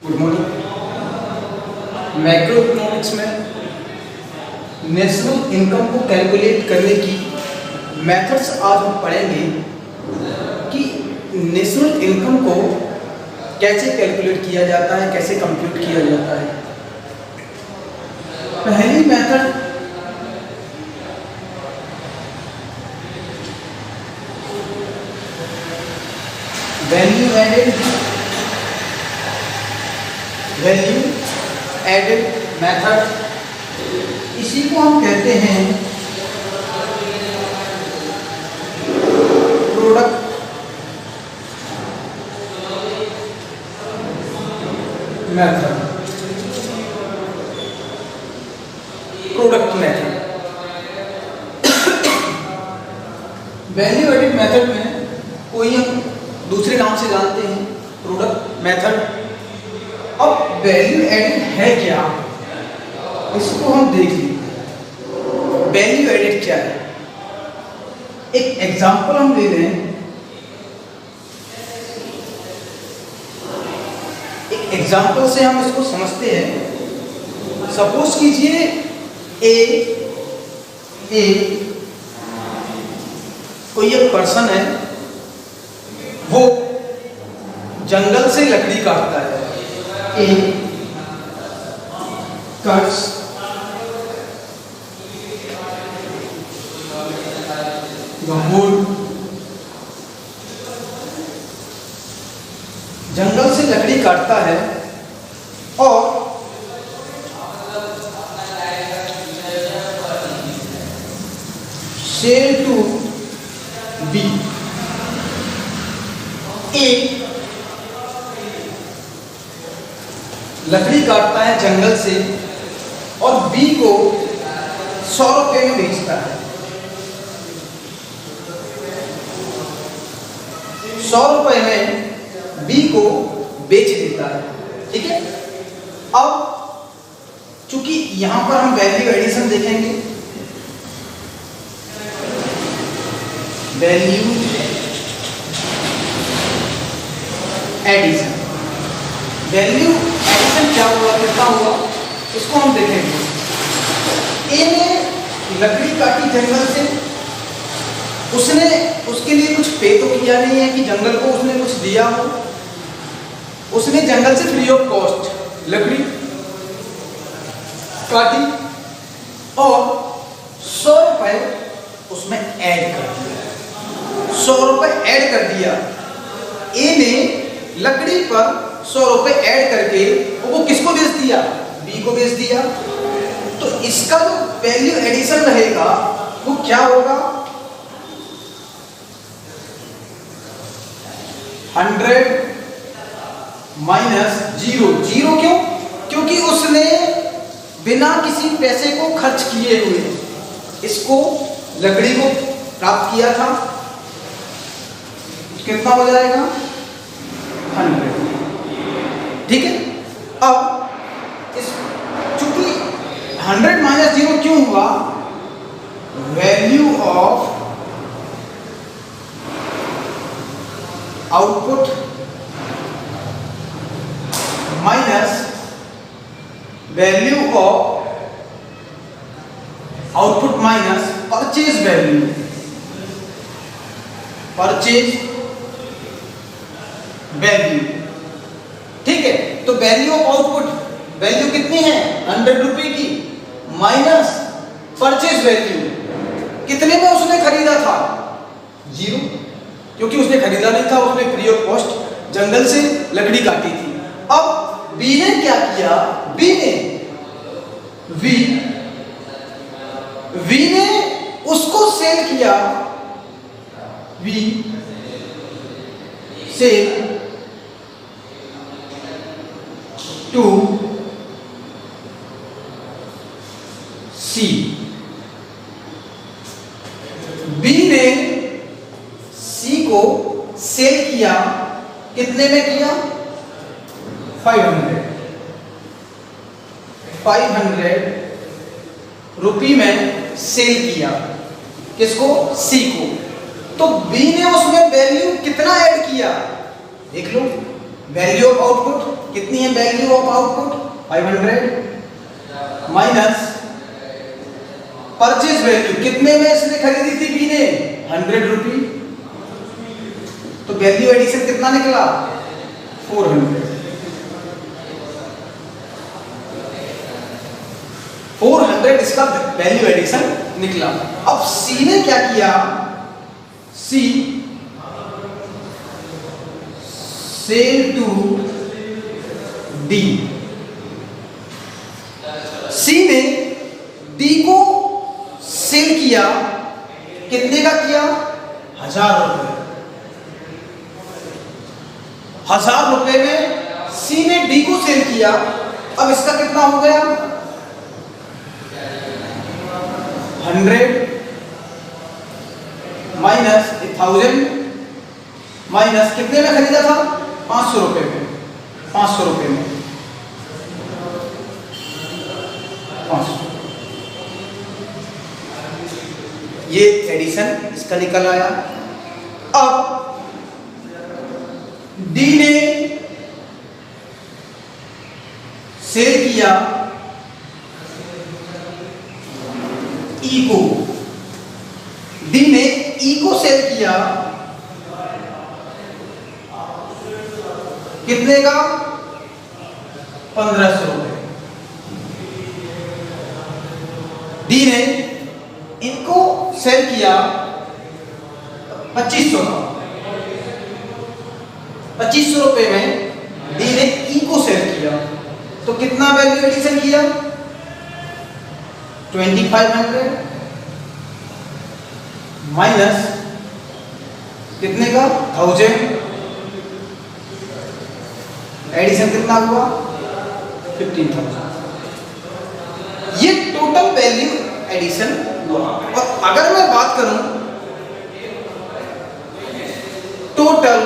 Good morning. Macro economics में national income को calculate करने की मेथड्स आज हम पढ़ेंगे कि नेशनल इनकम को कैसे कैलकुलेट किया जाता है, कैसे कंप्यूट किया जाता है। पहली मेथड वैल्यू एडेड मेथड, इसी को हम कहते हैं product method. Value added method में कोई हम दूसरे नाम से जानते हैं प्रोडक्ट मेथड। अब वैल्यू एडेड है क्या, इसको हम देख लें। वैल्यू एडेड क्या है, एक एग्जांपल हम ले लें। एक एग्जांपल से हम इसको समझते हैं। सपोज कीजिए कोई एक पर्सन है, वो जंगल से लकड़ी काटता है। कट्स the wood, जंगल से लकड़ी काटता है और सेल टू बी। एक लकड़ी काटता है जंगल से और बी को 100 रुपये में बेचता है। 100 रुपये में बी को बेच देता है, ठीक है। अब चूंकि यहां पर हम वैल्यू एडिशन देखेंगे, वैल्यू एडिशन, वैल्यू एडिशन क्या हुआ, कितना हुआ, इसको हम देखेंगे। ए ने लकड़ी काटी जंगल से, उसने उसके लिए कुछ पे तो किया नहीं है कि जंगल को उसने कुछ दिया हो। उसने जंगल से फ्री ऑफ कॉस्ट लकड़ी काटी और 100 रुपए उसमें ऐड कर दिया। 100 रुपए ऐड कर दिया। ए ने लकड़ी पर 100 रुपए ऐड करके वो किसको बेच दिया, बी को बेच दिया। तो इसका जो वैल्यू एडिशन रहेगा वो क्या होगा, 100 माइनस 0। 0 क्यों? क्योंकि उसने बिना किसी पैसे को खर्च किए हुए इसको लकड़ी को प्राप्त किया था। कितना हो जाएगा, 100, ठीक है। अब इस चूंकि 100 माइनस 0 क्यों हुआ, value of output minus value of output minus purchase value, purchase value, ठीक है। तो वैल्यू ऑफ आउटपुट वैल्यू कितनी है, 100 रुपए की, माइनस परचेज वैल्यू, कितने में उसने खरीदा था, 0, क्योंकि उसने खरीदा नहीं था, उसने फ्री ऑफ कॉस्ट जंगल से लकड़ी काटी थी। अब बी ने क्या किया, वी ने उसको सेल किया, B sale to C. B ने सी को सेल किया, कितने में किया, 500 रुपये में सेल किया, किसको, सी को। तो बी ने उसमें वैल्यू कितना ऐड किया, देख लो, वैल्यू ऑफ आउटपुट कितनी है value of output 500 minus purchase value कितने में इसने खरीदी थी बी ने 100 रुपी, तो वैल्यू एडिशन कितना निकला 400। 400 इसका वैल्यू एडिशन निकला। अब सी ने क्या किया, सी सेल टू डी, सी ने डी को सेल किया, कितने का किया 1000 रुपए। 1000 रुपए में सी ने डी को सेल किया। अब इसका कितना हो गया 100 माइनस 1000 माइनस कितने में खरीदा था 500 रुपए में, 500 रुपए में 500, ये एडिशन इसका निकल आया। अब डी ने सेल किया ई को, डी ने ई को सेल किया कितने का 1500 रुपए। डी ने इनको सेल किया 2500 का, 2500 रुपए में डी ने ई को सेल किया, तो कितना वैल्यू एडिशन किया 2500 माइनस कितने का 1000, एडिशन कितना हुआ 15,000। ये टोटल वैल्यू एडिशन हुआ। और अगर मैं बात करूं total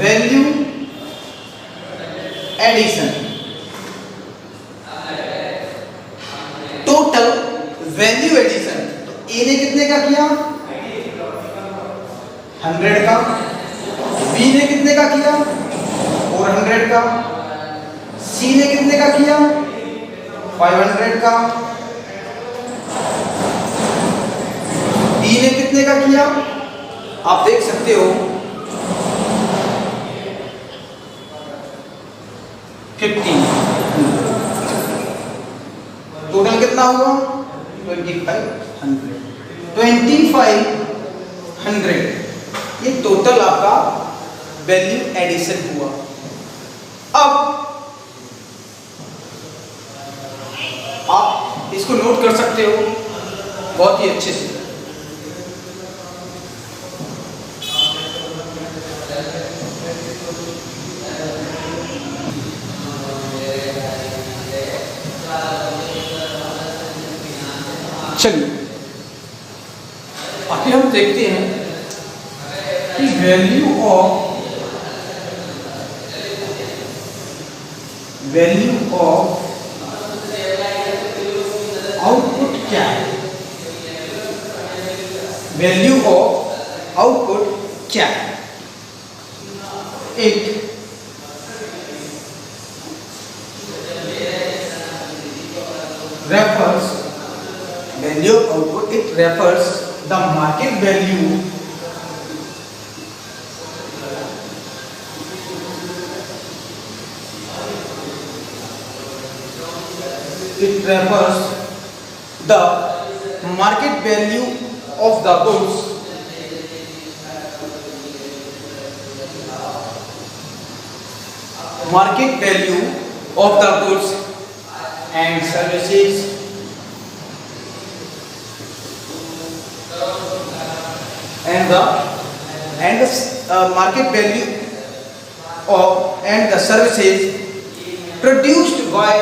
value addition, total value addition, तो ए ने कितने का किया 100 का, बी ने कितने का किया 400 का, सी ने कितने का किया 500 का, डी ने कितने का किया आप देख सकते हो 15। टोटल कितना हुआ 2500, ये टोटल आपका वैल्यू एडिशन हुआ। अब आप इसको नोट कर सकते हो बहुत ही अच्छे से। चलिए आगे हम देखते हैं कि वैल्यू ऑफ आउटपुट क्या है, वैल्यू ऑफ आउटपुट क्या है। एक refers value of output, it refers the market value of the goods market value of the goods and services and the market value of and the services produced by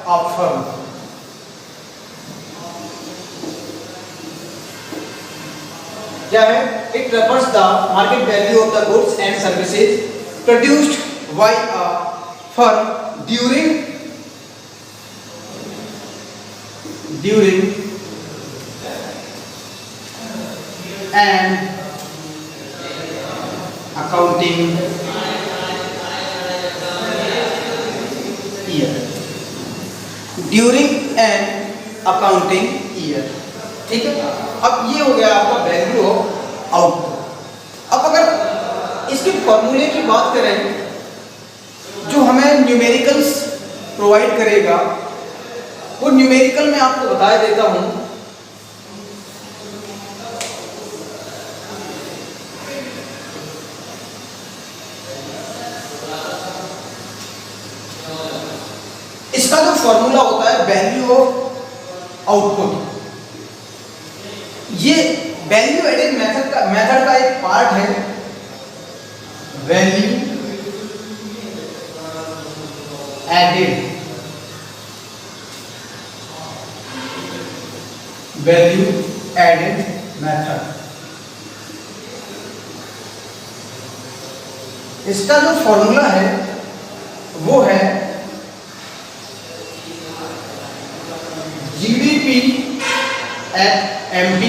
a firm. क्या है? It refers the market value of the goods and services produced by a firm during during an accounting year, during an accounting year. ठीक है, अब ये हो गया आपका value of output. अब अगर इसके फॉर्मूले की बात करें जो हमें न्यूमेरिकल्स प्रोवाइड करेगा, वो न्यूमेरिकल में आपको बता देता हूं। इसका जो फॉर्मूला होता है वैल्यू ऑफ आउटपुट, ये वैल्यू एडेड मेथड का एक पार्ट है। Value added, value added method, इसका जो फॉर्मूला है वो है GDP at MP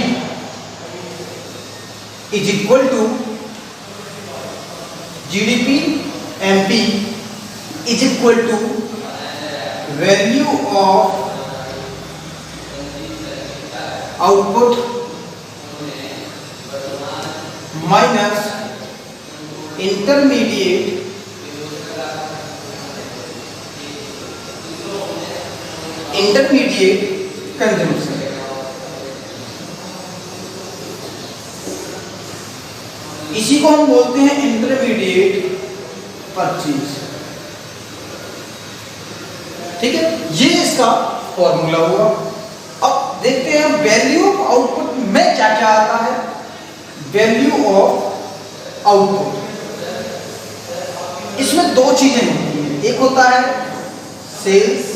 is equal to GDP MP is equal to value of output minus intermediate consumption. इसी को हम बोलते हैं इंटरमीडिएट परचेज। ठीक है, ये इसका फॉर्मूला हुआ। अब देखते हैं वैल्यू ऑफ आउटपुट में क्या क्या आता है। वैल्यू ऑफ आउटपुट, इसमें दो चीजें होती हैं, एक होता है सेल्स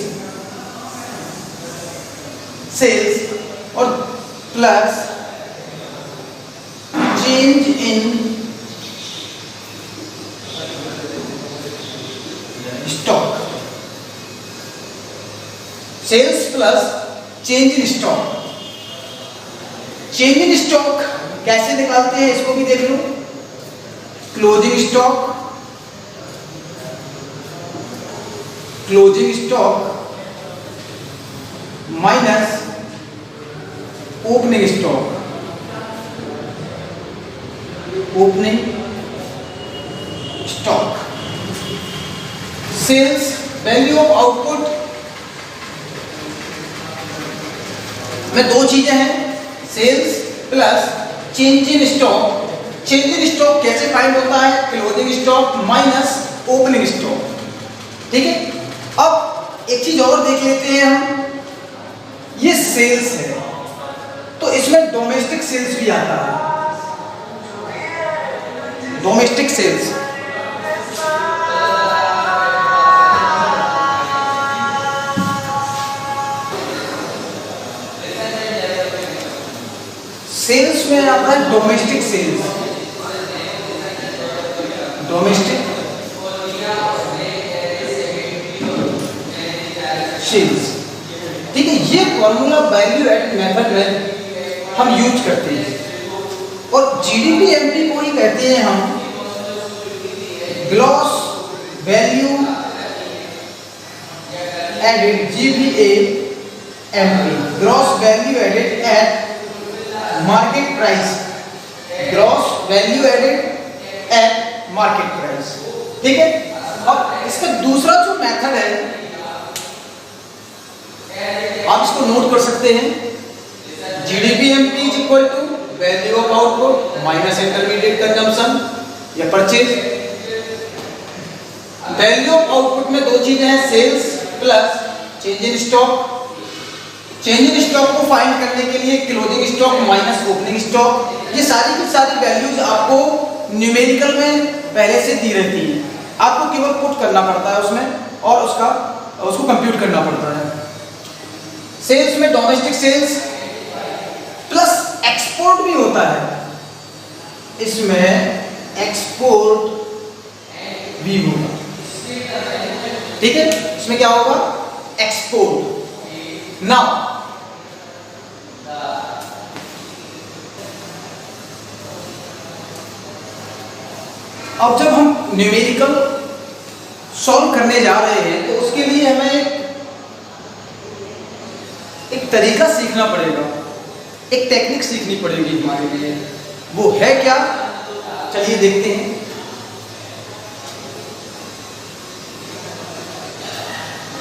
और plus change in stock. Sales plus change in stock. Change in stock कैसे निकालते हैं इसको भी देख लो। Closing stock minus opening stock. Sales value of output में दो चीजें हैं, sales plus change in stock. Change in stock कैसे फाइंड होता है? क्लोजिंग स्टॉक माइनस ओपनिंग स्टॉक। ठीक है, अब एक चीज और देख लेते हैं हम। ये सेल्स है तो इसमें डोमेस्टिक सेल्स भी आता है। डोमेस्टिक सेल्स में आता है डोमेस्टिक सेल्स। ठीक है, ये फॉर्मूला वैल्यू एडेड मेथड में हम यूज करते हैं। और जीडीपी एमपी को ही कहते हैं हम gross value added, GVA-MP, gross value added at market price. Gross value added at market price. ठीक है, अब इसका दूसरा जो मेथड है आप इसको नोट कर सकते हैं। GDP-MP is equal to value of output minus intermediate consumption या परचेज। वैल्यू ऑफ आउटपुट में दो चीजें हैं, sales plus change in stock. Change in stock को फाइंड करने के लिए closing stock minus opening stock. ये सारी की सारी वैल्यूज आपको न्यूमेरिकल में पहले से दी रहती हैं, आपको केवल पुट करना पड़ता है उसमें और उसको कंप्यूट करना पड़ता है। सेल्स में डोमेस्टिक सेल्स प्लस एक्सपोर्ट भी होता है, इसमें एक्सपोर्ट भी होगा। ठीक है, इसमें क्या होगा? एक्सपोर्ट। नाउ अब जब हम न्यूमेरिकल सॉल्व करने जा रहे हैं तो उसके लिए हमें एक तरीका सीखना पड़ेगा, एक टेक्निक सीखनी पड़ेगी हमारे लिए। वो है क्या, चलिए देखते हैं।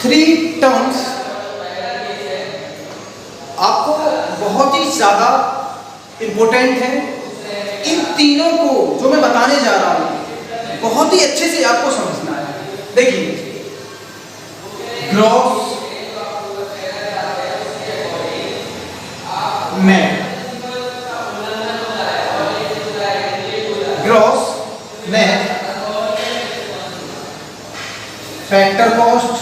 थ्री टर्म्स आपको बहुत ही ज्यादा इंपॉर्टेंट है। इन तीनों को जो मैं बताने जा रहा हूं बहुत ही अच्छे से आपको समझना है। देखिए, gross net, gross net, factor cost,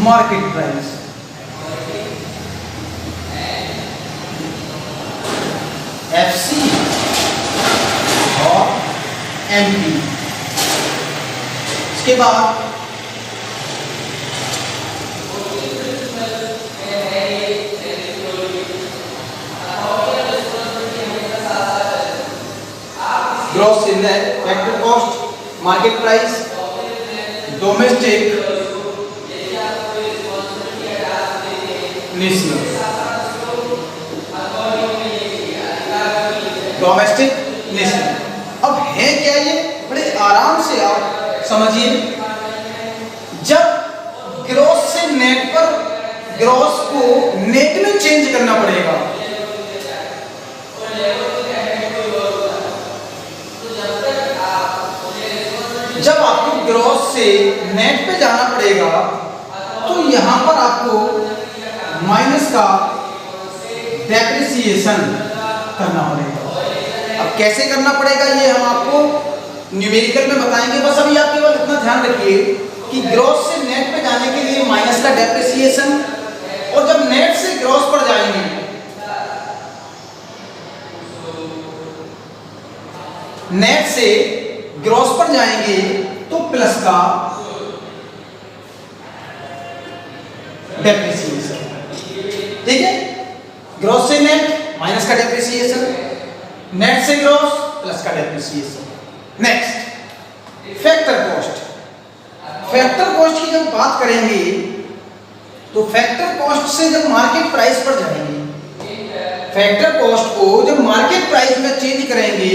market price. FC और एमपी। इसके बाद gross net, factor cost, market price, domestic, national. Domestic, national. अब है क्या ये, बड़े आराम से आप समझिए। जब ग्रॉस से नेट पर, ग्रॉस को नेट में चेंज करना पड़ेगा। जब आपको ग्रॉस से नेट पे जाना पड़ेगा तो यहां पर आपको माइनस का डेप्रिसिएशन करना पड़ेगा। अब कैसे करना पड़ेगा ये हम आपको न्यूमेरिकल में बताएंगे। बस अभी आप केवल इतना ध्यान रखिए कि ग्रॉस से नेट पे जाने के लिए माइनस का डेप्रिसिएशन, और जब नेट से ग्रॉस पर जाएंगे नेट से ग्रॉस पर जाएंगे तो प्लस का डेप्रिसिएशन। ठीक है, ग्रॉस से नेट माइनस का डेप्रिसिएशन, नेट से ग्रॉस प्लस का depreciation. Next, factor cost. Factor cost की जब बात करेंगे तो फैक्टर कॉस्ट से जब मार्केट प्राइस पर जाएंगे, फैक्टर कॉस्ट को जब मार्केट प्राइस में चेंज करेंगे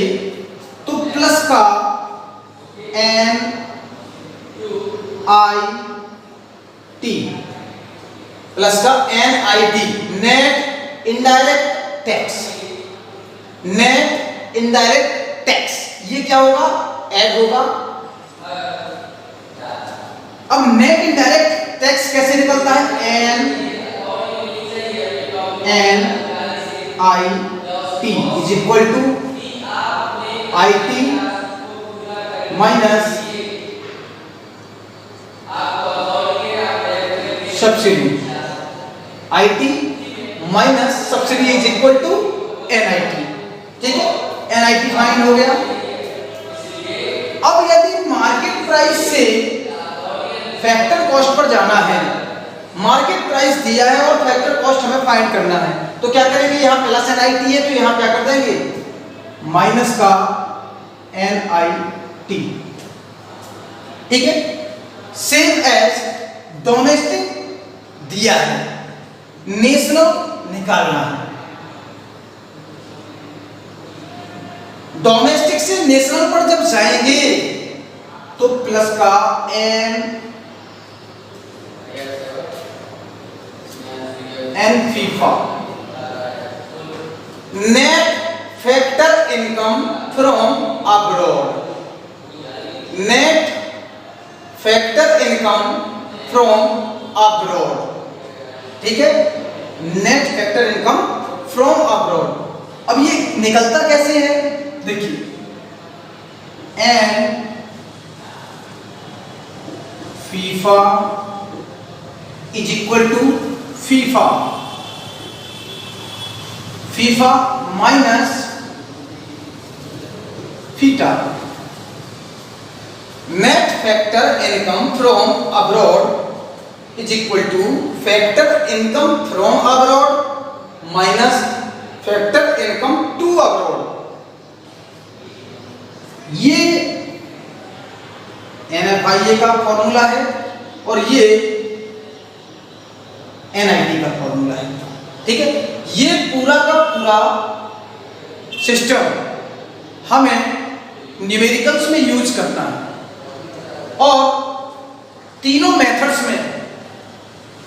तो प्लस का NIT, प्लस का NIT, net indirect tax, net indirect tax, ये क्या होगा, ऐड होगा। अब नेट इनडायरेक्ट टैक्स कैसे निकलता है, NIT is equal to IT minus subsidy. IT minus subsidy is equal to NIT। ठीक है, NIT फाइंड हो गया। अब यदि मार्केट प्राइस से फैक्टर कॉस्ट पर जाना है, मार्केट प्राइस दिया है और फैक्टर कॉस्ट हमें फाइंड करना है, तो क्या करेंगे, यहां प्लस NIT है तो यहां क्या कर देंगे, माइनस का NIT। ठीक है, सेम एज डोमेस्टिक दिया है, नेशनल निकालना है। डोमेस्टिक से नेशनल पर जब जाएंगे तो प्लस का N FIFA. Net factor income from abroad, net factor income from abroad. ठीक है, net factor income from abroad. अब ये निकलता कैसे है, देखिए, N FIFA is equal to FIFA, FIFA minus FITA. Net factor income from abroad is equal to factor income from abroad minus factor income to abroad, ये NFIA का formula है और ये NIT का फॉर्मूला है। ठीक है, ये पूरा का पूरा सिस्टम हमें न्यूमेरिकल्स में यूज करना है और तीनों मेथड्स में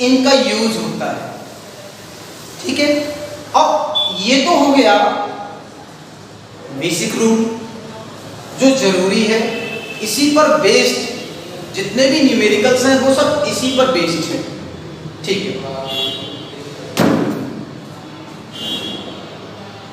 इनका यूज होता है। ठीक है, अब ये तो हो गया बेसिक रूल जो जरूरी है, इसी पर बेस्ड जितने भी न्यूमेरिकल्स हैं वो सब इसी पर बेस्ड है। ठीक है,